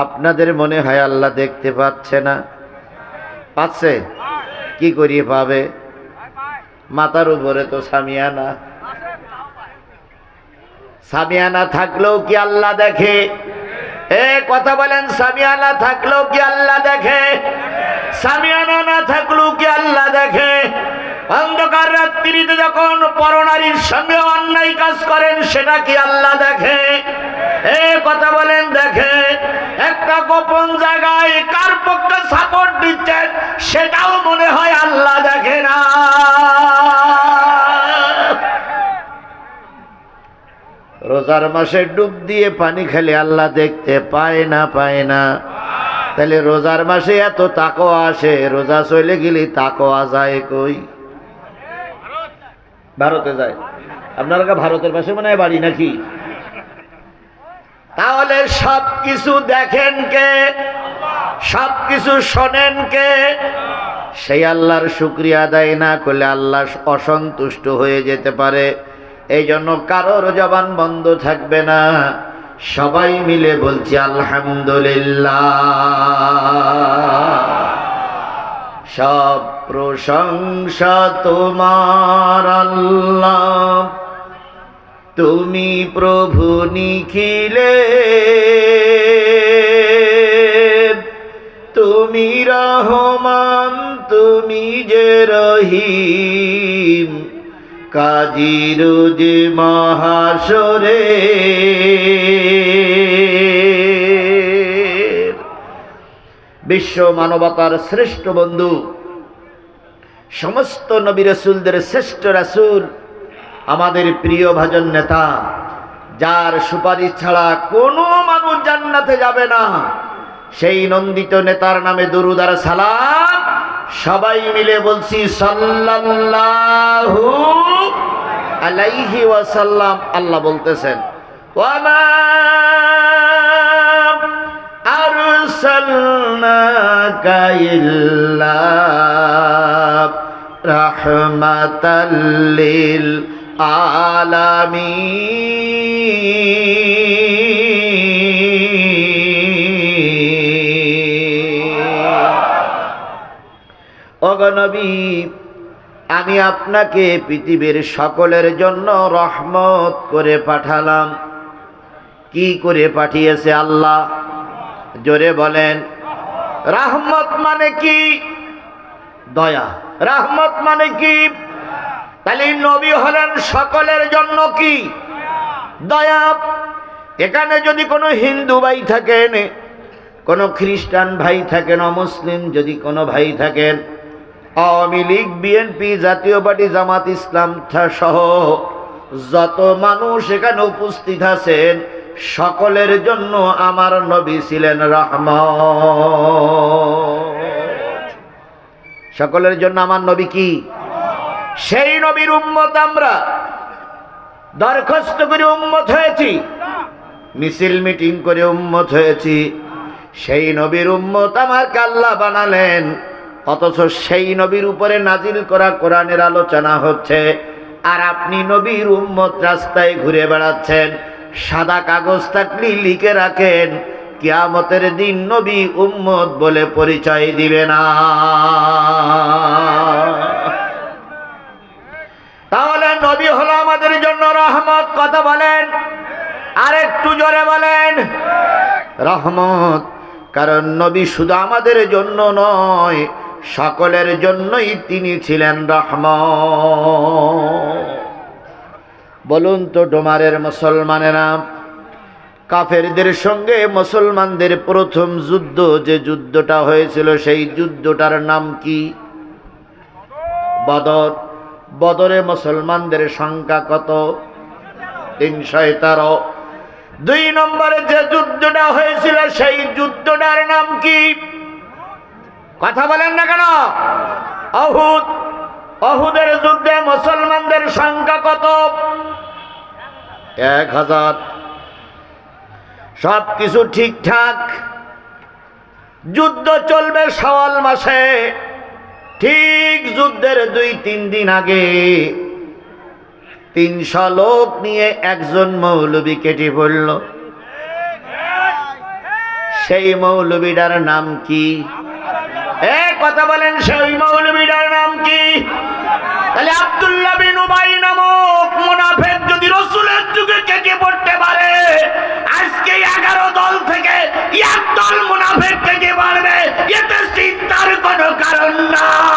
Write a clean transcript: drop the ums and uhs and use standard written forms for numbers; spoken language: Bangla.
আপনাদের মনে হয় আল্লাহ দেখতে পাচ্ছে না? পাচ্ছে? কি করিয়ে পাবে? মাথার উপরে তো সামিয়ানা, সামিয়ানা থাকলেও কি আল্লাহ দেখে? কথা বলেন, সামিয়ানা থাকলেও কি আল্লাহ দেখে? সামিয়ানা না থাকলেও কি আল্লাহ দেখে? অন্ধকার রাত্রিতে যখন পরনারীর সঙ্গে অন্যায় কাজ করেন সেটা কি আল্লাহ দেখে? কথা বলেন, দেখে। একটা গোপন জায়গায় কার পক্ষে সাপোর্ট দিচ্ছেন সেটাও মনে হয় আল্লাহ দেখে না। রোজার মাসে ডুব দিয়ে পানি খেলে আল্লাহ দেখতে পায় না? পায় না? তাহলে রোজার মাসে এত তাকওয়া আসে, রোজা চলে গেলে তাকওয়া যায় কই? ভারতে যায়। আপনারা ভারতের পাশে মনে হয় বাড়ি নাকি? তাহলে সব কিছু দেখেন কে? সব কিছু শোনেন কে? সেই আল্লাহর শুকরিয়া আদায় না করলে আল্লাহ অসন্তুষ্ট হয়ে যেতে পারে। এই জন্য কারোর জবান বন্ধ থাকবে না, সবাই মিলে বলছি আলহামদুলিল্লাহ। সব প্রশংসা তোমার আল্লাহ, তুমি প্রভু নিখিলে, তুমি রহমান, তুমি যে রহিম, কাজী রোজে মহাশরে। বিশ্ব মানবতার শ্রেষ্ঠ বন্ধু, সমস্ত নবী রাসূলদের শ্রেষ্ঠ রাসূল, আমাদের প্রিয় ভাজন নেতা, যার সুপারিশ ছাড়া কোনো মানুষ জান্নাতে যাবে না, সেই নন্দিত নেতার নামে দুরূদ আর সালাম সবাই মিলে বলছি সাল্লাল্লাহু আলাইহি ওয়াসাল্লাম। আল্লাহ বলতেছেন, ওয়ামা আরসালনাকা ইল্লা রাহমাতাল লিল আলামিন। ওগো নবী, আমি আপনাকে পৃথিবীর সকলের জন্য রহমত করে পাঠালাম। কি করে পাঠিয়েছে আল্লাহ? জোরে বলেন। রহমত মানে কি? দয়া। রহমত মানে কি? তাহলে নবী হলেন সকলের জন্য কি? দয়া। এখানে যদি কোনো হিন্দু ভাই থাকেন, কোনো খ্রিস্টান ভাই থাকেন, অমুসলিম যদি কোনো ভাই থাকেন, আওয়ামী লীগ, বিএনপি, জাতীয় পার্টি, জামাত ইসলাম সহ যত মানুষ এখানে উপস্থিত আছেন, সকলের জন্য আমার নবী ছিলেন রহমত। সকলের জন্য আমার নবী কি? সেই নবীর উম্মত আমরা। দরখাস্ত করে উম্মত হয়েছি, মিছিল মিটিং করে উম্মত হয়েছি। সেই নবীর উম্মত আমাকে আল্লাহ বানালেন, অথচ সেই নবীর উপরে নাজিল করা কোরআনের আলোচনা হচ্ছে, আর আপনি নবীর উম্মত রাস্তায় ঘুরে বেড়াচ্ছেন। সাদা কাগজ থাকলে লিখে রাখেন, কিয়ামতের দিন নবী উম্মত বলে পরিচয় দিবে না। তাহলে নবী হলো আমাদের জন্য রহমত। কথা বলেন, আর একটু জোরে বলেন, রহমত। কারণ নবী শুধু আমাদের জন্য নয়, সকলের জন্যই তিনি ছিলেন রহমত। বলুন তো ডোমারের মুসলমানেরা, কাফেরদের সঙ্গে মুসলমানদের প্রথম যুদ্ধ, যে যুদ্ধটা হয়েছিল, সেই যুদ্ধটার নাম কি? বদর। বদরে মুসলমানদের সংখ্যা কত? 313। 2 নম্বরে যে যুদ্ধটা হয়েছিল সেই যুদ্ধটার নাম কি? কথা বলেন না কেন? অহুদ। অহুদের যুদ্ধে মুসলমানদের সংখ্যা কত? 1000। সব কিছু ঠিকঠাক। যুদ্ধ চলবে শাওয়াল মাসে। ঠিক যুদ্ধের 2-3 দিন আগে 300 লোক নিয়ে একজন মৌলবী কেটে পড়ল। সেই মৌলবীটার নাম কি? কথা বলেন, সেই মৌলবীটার নাম কি? তাহলে আব্দুল্লাহ বিন উবাই নামক মুনাফিক যদি রাসূলের যুগে কেটে পড়তে পারে, আজকে 11 দল থেকে এক দল মুনাফিক থেকে পারবে, এতে চিন্তার কোনো কারণ নাই।